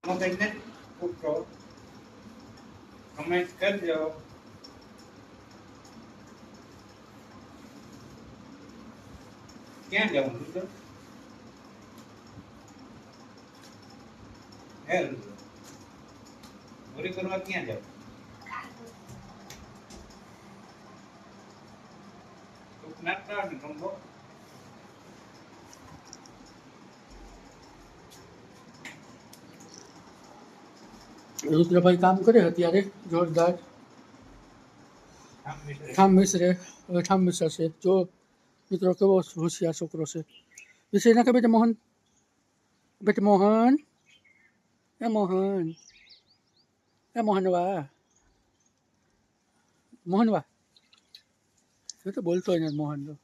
મગજને પૂછો, કમેન્ટ કરજો. ક્યાં જવું રુદ્ર? હે રુદ્ર, ચોરી કરવા ક્યાં જાવ? નાટક રમવો. રુદ્રભાઈ કામ કરે અત્યારે જોરદાર. ઠામ મિશ્રે હવે ઠામ મિશ્ર છે. જો મિત્રો કેવો હોશિયાર છોકરો છે. વિષય નાખે બેટા મોહન, બેટા મોહન, એ મોહન, એ મોહનવા, મોહનવા. એ તો બોલતો નથી મોહન તો.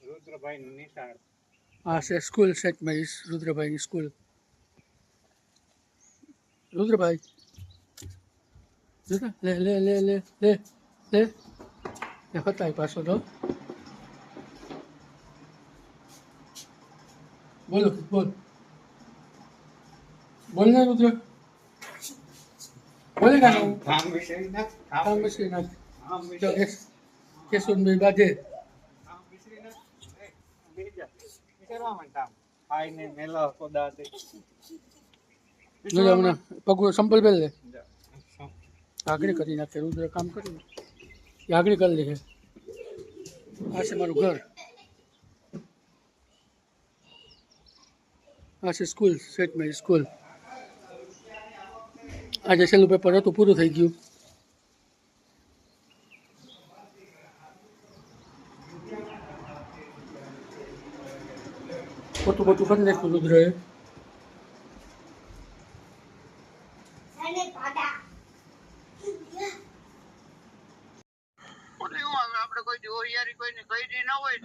રુદ્રભાઈ નું નિશાળ. હા છે સ્કૂલ સેન્ટ મેરીસ રુદ્રભાઈની સ્કૂલ. રુદ્રભાઈ લે લે લે લે લે લે લે ફતાય પાછો તો. બોલો બોલ બોલ ને રુદ્ર બોલે ગાનું ઠામ વિશે ના કામ વિશે ના ઠામ જો વિશે કેશુનભાઈ બાજે ઠામ વિશે ના બીજા કરવા માંડતા આઈને મેલો કોદા દે. જો હમણાં પગ સંપલ બેલ લે આગળ કરી નાખે. રુદ્ર કામ કર્યું એ આગળ કરી લે. આ છે મારું ઘર, આ છે સ્કૂલ સેન્ટ મેરી સ્કૂલ. આજે છેલ્લું પેપર હતું, પૂરું થઈ ગયું. ખોટું ખોટું કરી નાખ્યું રુદ્રએ.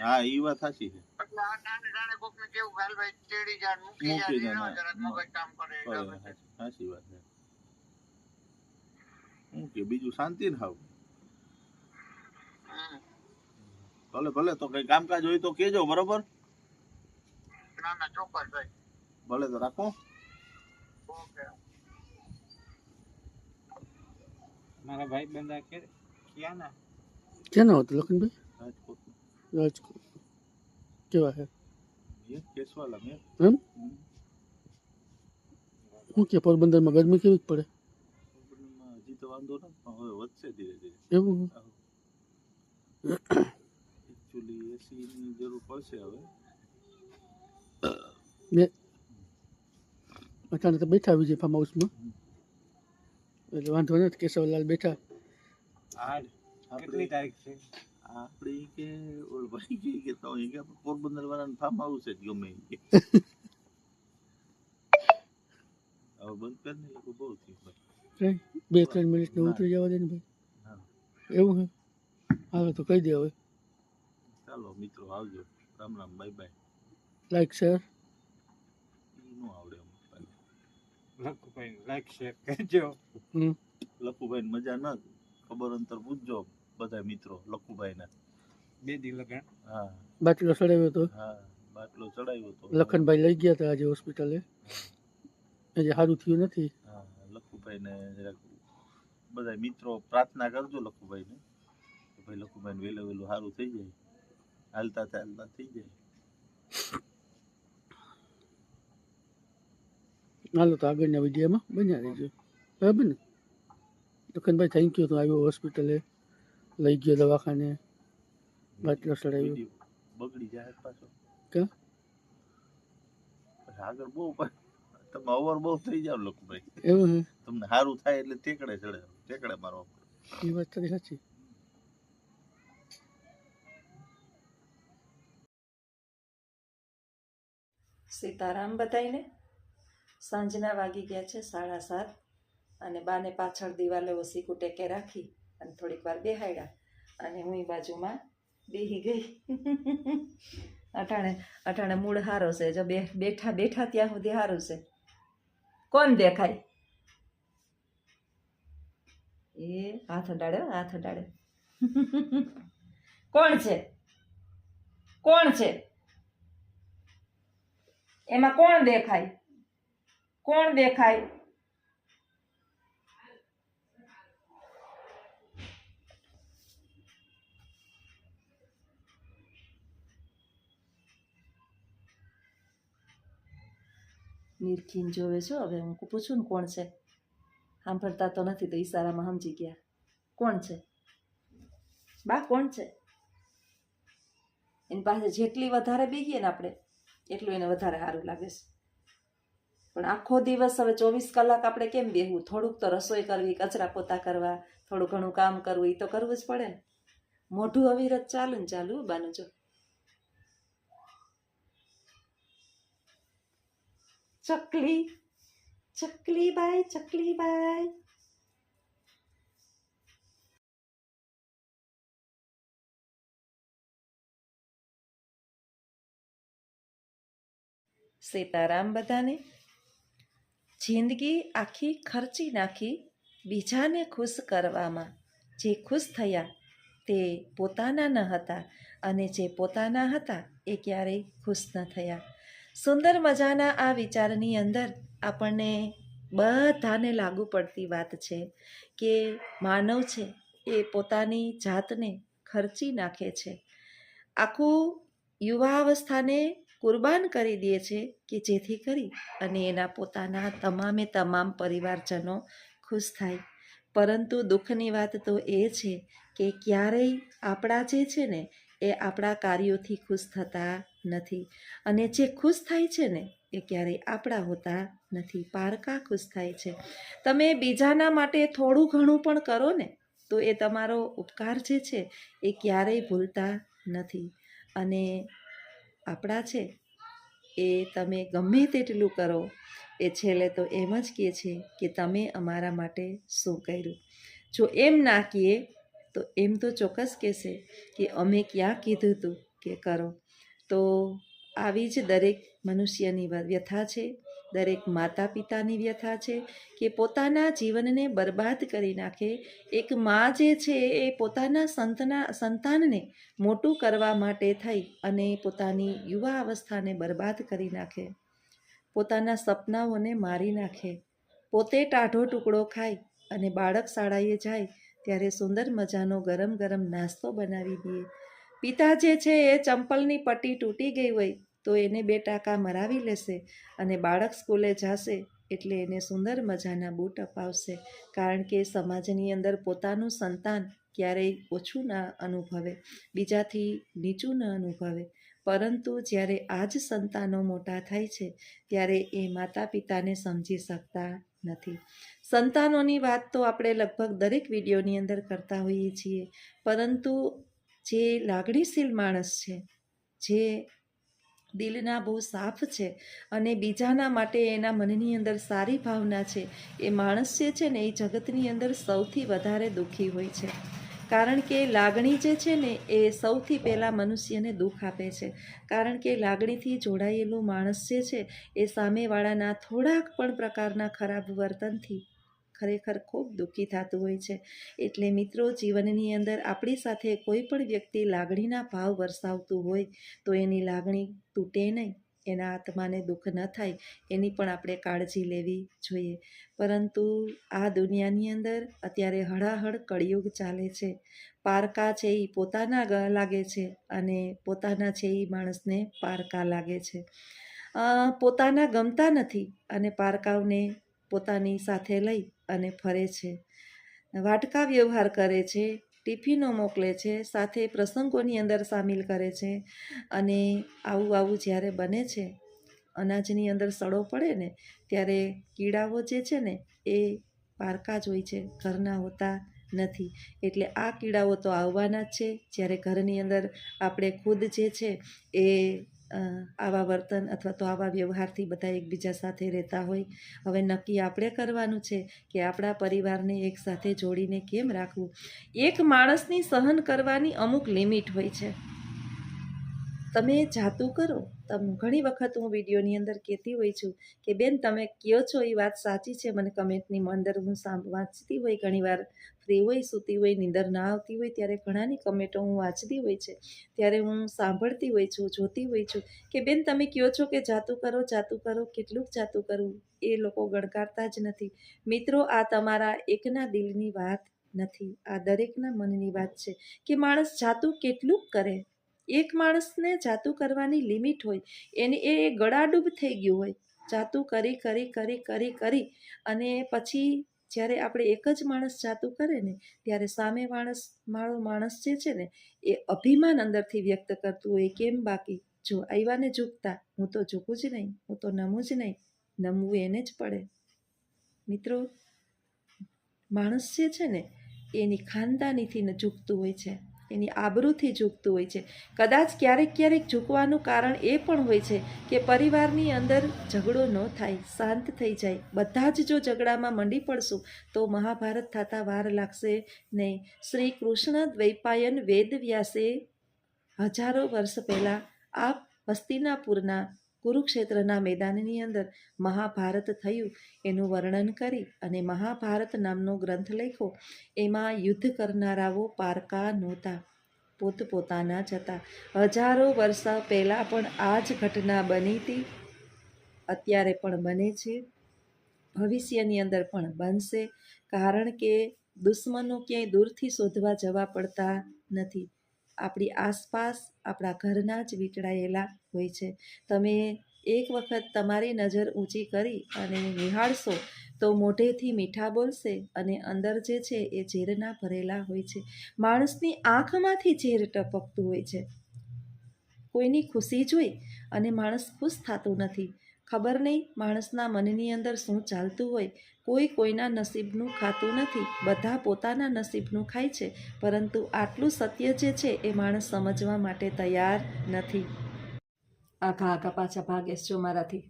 હા ઈ વાત સાચી છે. સાચી વાત છે. હું કે બીજું શાંતિ ને હાવ. ભલે ભલે તો કઈ કામકાજ હોય તો કેજો બરોબર. ભલે તો રાખો. મારા ભાઈ બંધા કે ક્યાં ના ક્યાંનો હતો લખનભાઈ? રાજકોટ રાજકોટ. કેવા છે કેસવાલા મેં એમ? શું કે પોરબંદરમાં ગરમી કેવી પડે? હજી તો વાંધો નથી પણ હવે વધશે ધીરે ધીરે. એવું એકચ્યુઅલી એસી ની જરૂર પડશે હવે. મેં અચાનક તો બેઠા વિજય ફાર્મ હાઉસમાં એટલે વાંધો નથી. કેશવલાલ બેઠા. કેટલી તારીખ છે? આપણે કે ઓલ ભાઈ કે તો કે પોરબંદર વાળાને ફાર્મ હાઉસ જ ગમે કે હવે બંધ કરી ને લોકો બહુ થયું ભાઈ. 2-3 મિનિટ ને ઉતરી જવા દે ને ભાઈ. એવું હે? હાલો તો કહી દે હવે. ચાલો મિત્રો આવજો. Ram Ram bye bye. Like share નો આવડે લખુભાઈ લાઈક શેર કરજો. લખુભાઈ મજા ન ખબર અંતર પૂછજો બધા મિત્રો લખુભાઈ ના. 2 દી લગન. હા બાટલો ચડાવ્યો હતો. હા બાટલો ચડાવ્યો હતો. લખનભાઈ લઈ ગયા હતા આજે હોસ્પિટલે. હજી સારું થયું નથી. હા લખુભાઈ ને જરાક બધા મિત્રો પ્રાર્થના કરજો લખુભાઈ ને. ભાઈ લખુભાઈ વહેલું વહેલું સારું થઈ જાય. હાલતા ચાલતા થઈ જાય. હાલો તો આગળના વિડીયોમાં બન્યા રહેજો બરાબર ને. લખનભાઈ થેન્ક યુ. તો આવ્યો હોસ્પિટલે, લઈ ગયો દવાખાને, બાટલો ચડાવ્યો. બગડી જાય પાછો ક્યાં આગળ બહુ તમે ઓવર બહુ થઈ જાવ લખુભાઈ. એવું હે? તમને સારું થાય એટલે ટેકડે ચડે, ટેકડે મારવા પડે. એ વાત તારી સાચી. સીતારામ બધાઈને. સાંજના વાગી ગયા છે 7:30 અને બાને પાછળ દિવાલે ઓસી કુટેકે રાખી અને થોડીક વાર બેહાડ્યા અને હું બાજુમાં બેહી ગઈ. અટાણે મૂળ હારો છે. જો બેઠા બેઠા ત્યાં સુધી સારું છે. કોણ દેખાય? એ હાથ અડાડ્યો, હાથ અડાડ્યો. કોણ છે? કોણ છે? એમાં કોણ દેખાય? કોણ દેખાય? નિરખીન જોવે છો. હવે હું પૂછું ને કોણ છે, સાંભળતા તો નથી તો ઈશારામાં સમજી ગયા. કોણ છે બા? કોણ છે? એની પાસે જેટલી વધારે બેહીએ ને આપણે એટલું એને વધારે સારું લાગે છે. પણ આખો દિવસ હવે 24 કલાક આપણે કેમ બેહવું? થોડુંક તો રસોઈ કરવી, કચરા પોતા કરવા, થોડું ઘણું કામ કરવું, એ તો કરવું જ પડે ને. મોઢું અવિરત ચાલુ ને ચાલુ બાનું. જો ચકલી, ચકલી બાઈ, ચકલી બાઈ. સીતારામ બધાને. જિંદગી આખી ખર્ચી નાખી બીજાને ખુશ કરવામાં. જે ખુશ થયા તે પોતાના ન હતા અને જે પોતાના હતા એ ક્યારેય ખુશ ન થયા. સુંદર મજાના આ વિચારની અંદર આપણને બધાને લાગુ પડતી વાત છે કે માનવ છે એ પોતાની જાતને ખર્ચી નાખે છે. આખું યુવાવસ્થાને કુરબાન કરી દે છે કે જેથી કરી અને એના પોતાના તમામ પરિવારજનો ખુશ થાય. પરંતુ દુઃખની વાત તો એ છે કે ક્યારેય આપણા જે છે ને એ આપણા કાર્યોથી ખુશ થતા નથી, અને જે ખુશ થાય છે ને એ ક્યારેય આપણા હોતા નથી. પારકા ખુશ થાય છે. તમે બીજાના માટે થોડું ઘણું પણ કરો ને તો એ તમારો ઉપકાર જે છે એ ક્યારેય ભૂલતા નથી. અને આપણા છે એ તમે ગમે તેટલું કરો એ છેલ્લે તો એમ જ કહે છે કે તમે અમારા માટે શું કર્યું. જો એમ ના કહે તો એમ તો ચોક્કસ કહેશે કે અમે ક્યાં કીધું હતું કે કરો. તો આવી જ દરેક મનુષ્યની વ્યથા છે, દરેક માતા પિતાની વ્યથા છે કે પોતાના જીવનને બરબાદ કરી નાખે. એક મા જે છે એ પોતાના સંતાનને મોટું કરવા માટે થઈ અને પોતાની યુવા અવસ્થાને બરબાદ કરી નાખે, પોતાના સપનાઓને મારી નાખે, પોતે ટાઢો ટુકડો ખાય અને બાળક શાળાએ જાય ત્યારે સુંદર મજાનો ગરમ ગરમ નાસ્તો બનાવી દે. પિતા જે છે એ ચંપલની પટ્ટી તૂટી ગઈ હોય તો એને 2 ટાંકા મરાવી લેશે અને બાળક સ્કૂલે જશે એટલે એને સુંદર મજાના બૂટ અપાવશે. કારણ કે સમાજની અંદર પોતાનું સંતાન ક્યારેય ઓછું ના અનુભવે, બીજાથી નીચું ન અનુભવે. પરંતુ જ્યારે આ જ સંતાનો મોટા થાય છે ત્યારે એ માતા પિતાને સમજી શકતા નથી. સંતાનોની વાત તો આપણે લગભગ દરેક વિડીયોની અંદર કરતા હોઈએ છીએ, પરંતુ જે લાગણીશીલ માણસ છે, જે દિલના બહુ સાફ છે અને બીજાના માટે એના મનની અંદર સારી ભાવના છે, એ માણસ જે છે ને એ જગતની અંદર સૌથી વધારે દુઃખી હોય છે. કારણ કે લાગણી જે છે ને એ સૌથી પહેલાં મનુષ્યને દુઃખ આપે છે. કારણ કે લાગણીથી જોડાયેલું માણસ જે છે એ સામેવાળાના થોડાક પણ પ્રકારના ખરાબ વર્તનથી ખરેખર ખૂબ દુઃખી થતું હોય છે. એટલે મિત્રો, જીવનની અંદર આપણી સાથે કોઈ પણ વ્યક્તિ લાગણીના ભાવ વરસાવતું હોય તો એની લાગણી તૂટે નહીં, એના આત્માને દુઃખ ન થાય એની પણ આપણે કાળજી લેવી જોઈએ. પરંતુ આ દુનિયાની અંદર અત્યારે હળાહળ કળિયુગ ચાલે છે. પારકા છે એ પોતાના લાગે છે અને પોતાના છે એ માણસને પારકા લાગે છે. પોતાના ગમતા નથી અને પારકાઓને પોતાની સાથે લઈ અને ફરે છે, વાટકા વ્યવહાર કરે છે, ટિફિનો મોકલે છે, સાથે પ્રસંગોની અંદર સામેલ કરે છે. અને આવું જ્યારે બને છે, અનાજની અંદર સડો પડે ને ત્યારે કીડાઓ જે છે ને એ પારકા જ હોય છે, ઘરના હોતા નથી. એટલે આ કીડાઓ તો આવવાના જ છે જ્યારે ઘરની અંદર આપણે ખુદ જે છે એ આવા વર્તન અથવા તો આવા વ્યવહારથી બધા એકબીજા સાથે રહેતા હોય. હવે નક્કી આપણે કરવાનું છે કે આપણા પરિવારને એક સાથે જોડીને કેમ રાખવું. એક માણસની સહન કરવાની અમુક લિમિટ હોય છે. તમે જાતું કરો ઘણી વખત હું વિડીયોની અંદર કહેતી હોય છું કે બેન તમે કહો છો એ વાત સાચી છે, મને કમેન્ટની અંદર હું વાંચતી હોય, ઘણીવાર ફ્રી હોય, સૂતી હોય, નીંદર ના આવતી હોય ત્યારે ઘણાની કમેન્ટો હું વાંચતી હોય છે, ત્યારે હું સાંભળતી હોય છું, જોતી હોય છું કે બેન તમે કહો છો કે જાતું કરો, કેટલુંક જાતું કરવું એ લોકો ગણકારતા જ નથી. મિત્રો, આ તમારા એકના દિલની વાત નથી, આ દરેકના મનની વાત છે કે માણસ જાતું કેટલું કરે. એક માણસને જાતું કરવાની લિમિટ હોય, એની એ ગળાડૂબ થઈ ગયું હોય, જાતું કરી કરી કરી કરી કરી અને પછી જ્યારે આપણે એક જ માણસ જાતું કરે ને ત્યારે સામે માણસ જે છે ને એ અભિમાન અંદરથી વ્યક્ત કરતું હોય, કેમ બાકી જો આવ્યા ને ઝૂકતા, હું તો ઝૂકું જ નહીં, હું તો નમું જ નહીં, નમવું એને જ પડે. મિત્રો, માણસ જે છે ને એની ખાનદાનીથી ઝૂકતું હોય છે, એની આબરૂથી ઝૂકતું હોય છે. કદાચ ક્યારેક ક્યારેક ઝૂકવાનું કારણ એ પણ હોય છે કે પરિવારની અંદર ઝઘડો ન થાય, શાંત થઈ જાય. બધા જ જો ઝઘડામાં મંડી પડશું તો મહાભારત થતા વાર લાગશે નહીં. શ્રી કૃષ્ણ દ્વૈપાયન વેદવ્યાસે હજારો વર્ષ પહેલાં આ હસ્તિનાપુરના કુરુક્ષેત્રના મેદાનની અંદર મહાભારત થયું એનું વર્ણન કરી અને મહાભારત નામનો ગ્રંથ લખ્યો. એમાં યુદ્ધ કરનારાઓ પારકા નહોતા, પોતપોતાના જ હતા. હજારો વર્ષ પહેલાં પણ આ જ ઘટના બની હતી, અત્યારે પણ બને છે, ભવિષ્યની અંદર પણ બનશે. કારણ કે દુશ્મનો ક્યાંય દૂરથી શોધવા જવા પડતા નથી, આપણી આસપાસ આપણા ઘરના જ વીંટળાયેલા હોય છે. તમે એક વખત તમારી નજર ઊંચી કરી અને નિહાળશો તો મોઢેથી મીઠા બોલશે અને અંદર જે છે એ ઝેરના ભરેલા હોય છે. માણસની આંખમાંથી ઝેર ટપકતું હોય છે. કોઈની ખુશી જોઈ અને માણસ ખુશ થતું નથી. ખબર નહીં માણસના મનની અંદર શું ચાલતું હોય. કોઈ કોઈના નસીબનું ખાતું નથી, બધા પોતાના નસીબનું ખાય છે, પરંતુ આટલું સત્ય જે છે એ માણસ સમજવા માટે તૈયાર નથી. આઘા આઘા પાછા ભાગે છો મારાથી.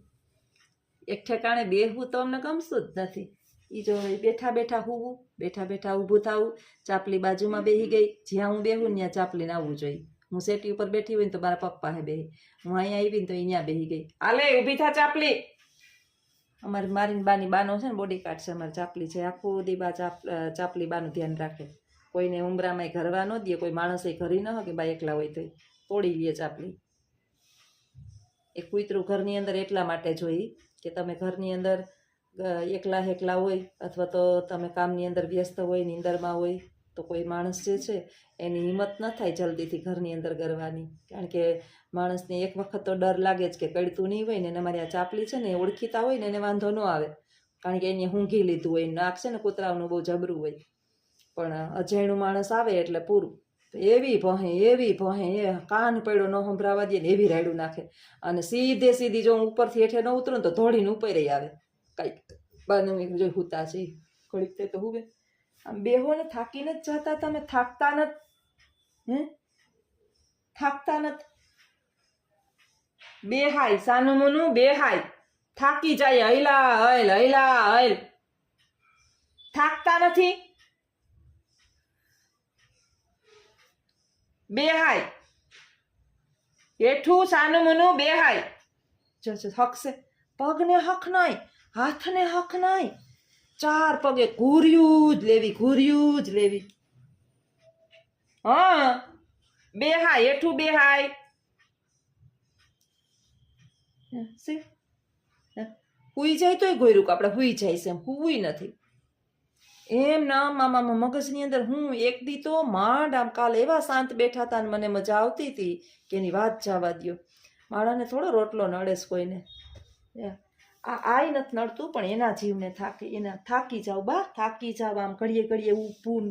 એક ઠેકાણે બેહવું તો અમને ગમતું જ નથી. એ જો બેઠા બેઠા હોવું, બેઠા બેઠા ઊભું થવું, ચાપલી બાજુમાં બેસી ગઈ, જ્યાં હું બેહું ત્યાં ચાપલીને આવવું જોઈએ. હું સેટી ઉપર બેઠી હોય ને તો મારા પગ પાસે બેહી, હું અહીંયા આવી ને તો અહીંયા બેસી ગઈ, આલે ઊભી થા ચાપલી. અમારી મારી બાની બાનો છે ને બોડી કાર્ડ છે, અમારી ચાપલી છે, આખો દી બા ચાપલી બાનું ધ્યાન રાખે. કોઈને ઉમરામાં ઘરવા ન દે, કોઈ માણસે ઘરી ન હોય કે બા એકલા હોય તો તોડી લે ચાપલી. એ કૂતરું ઘરની અંદર એટલા માટે જોઈ કે તમે ઘરની અંદર એકલા હોય અથવા તો તમે કામની અંદર વ્યસ્ત હોય, નીંદરમાં હોય, તો કોઈ માણસ જે છે એની હિંમત ન થાય જલ્દીથી ઘરની અંદર ગરવાની. કારણ કે માણસને એક વખત તો ડર લાગે જ કે કડતું નહીં હોય ને અમારી આ ચાપલી છે ને એ ઓળખીતા હોય ને એને વાંધો ન આવે, કારણ કે એને ઊંઘી લીધું હોય, નાક છે ને કૂતરાઓનું બહુ જબરું હોય. પણ અજાણ્યું માણસ આવે એટલે પૂરું, એવી ભહે એ કાન પડ્યો ન સંભળાવા દે ને એવી રાયડું નાખે. અને સીધી જો હું ઉપરથી હેઠે ન ઉતરું તો ધોડીને ઉપર આવે. કંઈક બાનું જો હુતા છે ઘડીક તે તો હુવે. આમ બેહો ને થાકીને જ જતા, તમે થાકતા નથી, થાકતા નથી. બેહાય સાનું મુનું બેહાય, થાકી જાય, હૈલા હૈલ, થાકતા નથી. બેહાય હેઠું સાનું મુનું બેહાય. જો હકશે, પગને હક નહીં, હાથને હક નહીં, ચાર પગે ઘૂર્યું જ લેવી. હા બેહાય, હેઠું બેહાય. હુઈ જાય તોય ગોયરું આપણે હુઈ જાય છે, એમ હુઈ નથી. એમ ના મામા મગજની અંદર હું એક દી તો માંડ આમ કાલ એવા શાંત બેઠા હતા ને મને મજા આવતી હતી કે એની વાત જવા દ્યો. માણાને થોડો રોટલો નડે છે કોઈને, આય નથી નડતું પણ એના જીવને થાકી જાવ બા, થાકી જાવ. આમ ઘડીએ ઊભું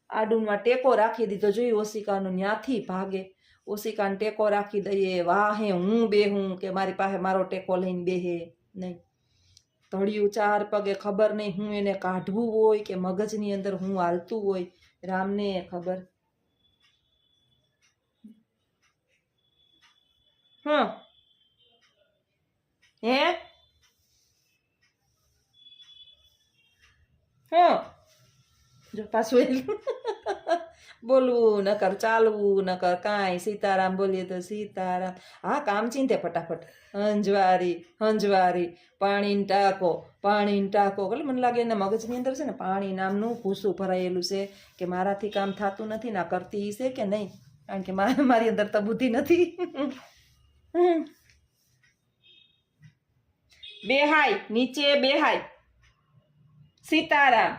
આડુંમાં ટેકો રાખી દીધો, જોઈ ઓશિકાનું ન્યાથી ભાગે. ઓશિકાને ટેકો રાખી દઈએ, વાહે હું બેહું કે મારી પાસે મારો ટેકો લઈને બેહે નહીં. ધડિયું ચાર પગે, ખબર નહીં હું એને કાઢવું હોય કે મગજની અંદર હું હાલતું હોય, રામને ખબર. જો પાછું બોલવું નકર ચાલવું નકર કાંઈ સીતારામ બોલીએ તો સીતારામ. હા કામ ચીંધે ફટાફટ. હંજવારી પાણીને ટાંકો એટલે મને લાગે એના મગજની અંદર છે ને પાણી નામનું ભૂસું ભરાયેલું છે કે મારાથી કામ થતું નથી ના કરતી છે કે નહીં, કારણ કે મારી અંદર તો બુદ્ધિ નથી. બેહાય નીચે બેહાય. સીતારામ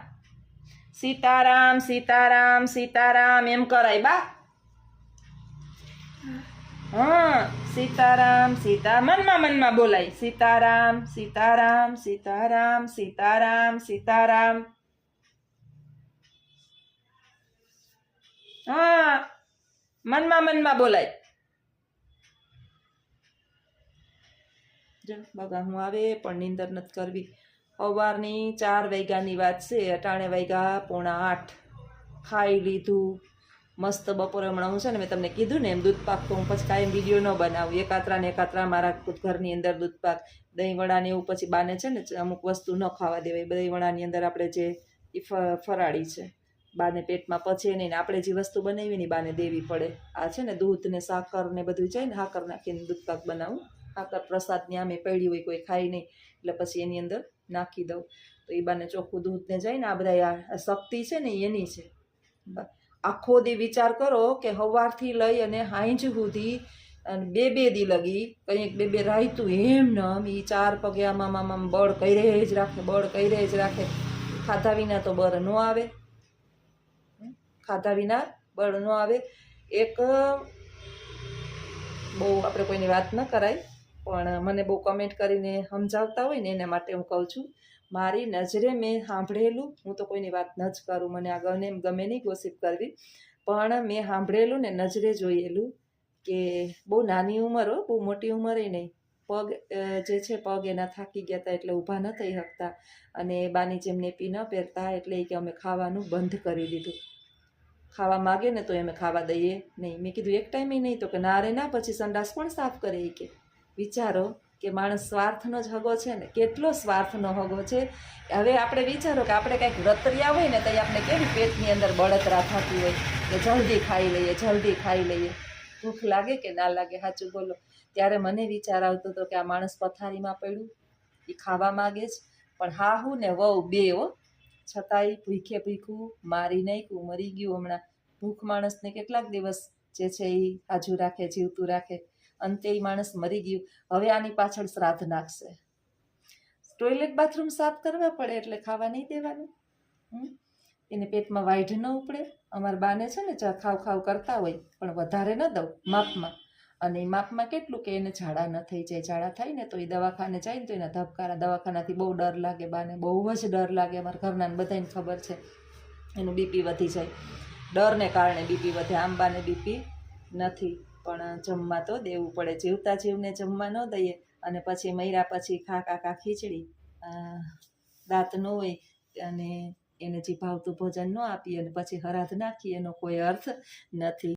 સીતારામ સીતારામ સીતારામ એમ કરાય બા. હા સીતારામ મનમાં બોલાય. સીતારામ સીતારામ સીતારામ સીતારામ સીતારામ. હા મનમાં બોલાય. જો બગા હું આવે પણ નીંદર નથી કરવી. સવારની 4 વાગ્યાની વાત છે, અટાણે વાગ્યા 7:45. ખાઈ લીધું મસ્ત. બપોરે હમણાં હું છે ને મેં તમને કીધું ને એમ દૂધપાક તો હું પછી કાંઈ વિડીયો ન બનાવું. એકાત્રા મારા ઘરની અંદર દૂધપાક દહીં વડા ને એવું પછી બાને છે ને અમુક વસ્તુ ન ખાવા દેવાય. દહીં વડાની અંદર આપણે જે ફરાળી છે બાને પેટમાં પચે નહીં ને આપણે જે વસ્તુ બનાવી ને બાને દેવી પડે. આ છે ને દૂધ ને સાકર ને બધું જાય ને સાકર નાખીને દૂધપાક બનાવું. સાકર પ્રસાદની આમે પડી હોય કોઈ ખાઈ નહીં એટલે પછી એની અંદર નાખી દઉં તો એ બાને ચોખ્ખું દૂધ ને જાય ને આ બધા આ શક્તિ છે ને એની છે. આખો દી વિચાર કરો કે સવારથી લઈ અને સાંજ સુધી અને 2 દી લગી કંઈક 2 રાયતું એમ નમ એ 4 પગે આમાં બળ કરે જ રાખે. ખાધા વિના તો બળ ન આવે. એક બહુ આપણે કોઈની વાત ન કરાય પણ મને બહુ કમેન્ટ કરીને સમજાવતા હોય ને એના માટે હું કહું છું. મારી નજરે મેં સાંભળેલું, હું તો કોઈની વાત ન જ કરું, મને આ ગમે નહીં ગોસિપ કરવી, પણ મેં સાંભળેલું ને નજરે જોયેલું કે બહુ નાની ઉંમર હો, બહુ મોટી ઉંમરે નહીં, પગ જે છે પગ એના થાકી ગયા હતા એટલે ઊભા ન થઈ શકતા અને બાની જેમ નેપી ન પહેરતા એટલે કે અમે ખાવાનું બંધ કરી દીધું. ખાવા માગે ને તો અમે ખાવા દઈએ નહીં. મેં કીધું એક ટાઈમે નહીં તો કે ના રે ના પછી સંડાસ પણ સાફ કરે કે. વિચારો કે માણસ સ્વાર્થનો જ હગો છે ને, કેટલો સ્વાર્થનો હગો છે. હવે આપણે વિચારો કે આપણે કંઈક રતરિયા હોય ને તો આપણે કેવી પેટની અંદર બળતરા થતી હોય કે જલ્દી ખાઈ લઈએ. ભૂખ લાગે કે ના લાગે સાચું બોલો. ત્યારે મને વિચાર આવતો હતો કે આ માણસ પથારીમાં પડ્યું એ ખાવા માગે જ પણ હાહુ ને વહુ 2 હો છતાંય ભૂખું મારી નાખ્યું, મરી ગયું. હમણાં ભૂખ માણસને કેટલાક દિવસ જે છે એ હાજુ રાખે, જીવતું રાખે. અંતે એ માણસ મરી ગયું. હવે આની પાછળ શ્રાદ્ધ નાખશે. ટોયલેટ બાથરૂમ સાફ કરવા પડે એટલે ખાવા નહીં દેવાનું. એને પેટમાં વાઈઢ ન ઉપડે. અમારા બાને છે ને ખાવ કરતા હોય પણ વધારે ન દઉં, માપમાં. અને એ માપમાં કેટલું કે એને ઝાડા ન થઈ જાય. ઝાડા થાય ને તો એ દવાખાને જાય ને તો એના ધબકારા. દવાખાનાથી બહુ ડર લાગે બાને, બહુ જ ડર લાગે. અમારા ઘરના બધાને ખબર છે એનું બીપી વધી જાય. ડરને કારણે બીપી વધે. આમ બાને બીપી નથી પણ જમવા તો દેવું પડે. જીવતા જીવને જમવા ન દઈએ અને પછી મર્યા પછી ખા ખીચડી, દાંત ન હોય અને એને જે ભાવતું ભોજન ન આપીએ અને પછી હરાધ નાખીએ એનો કોઈ અર્થ નથી.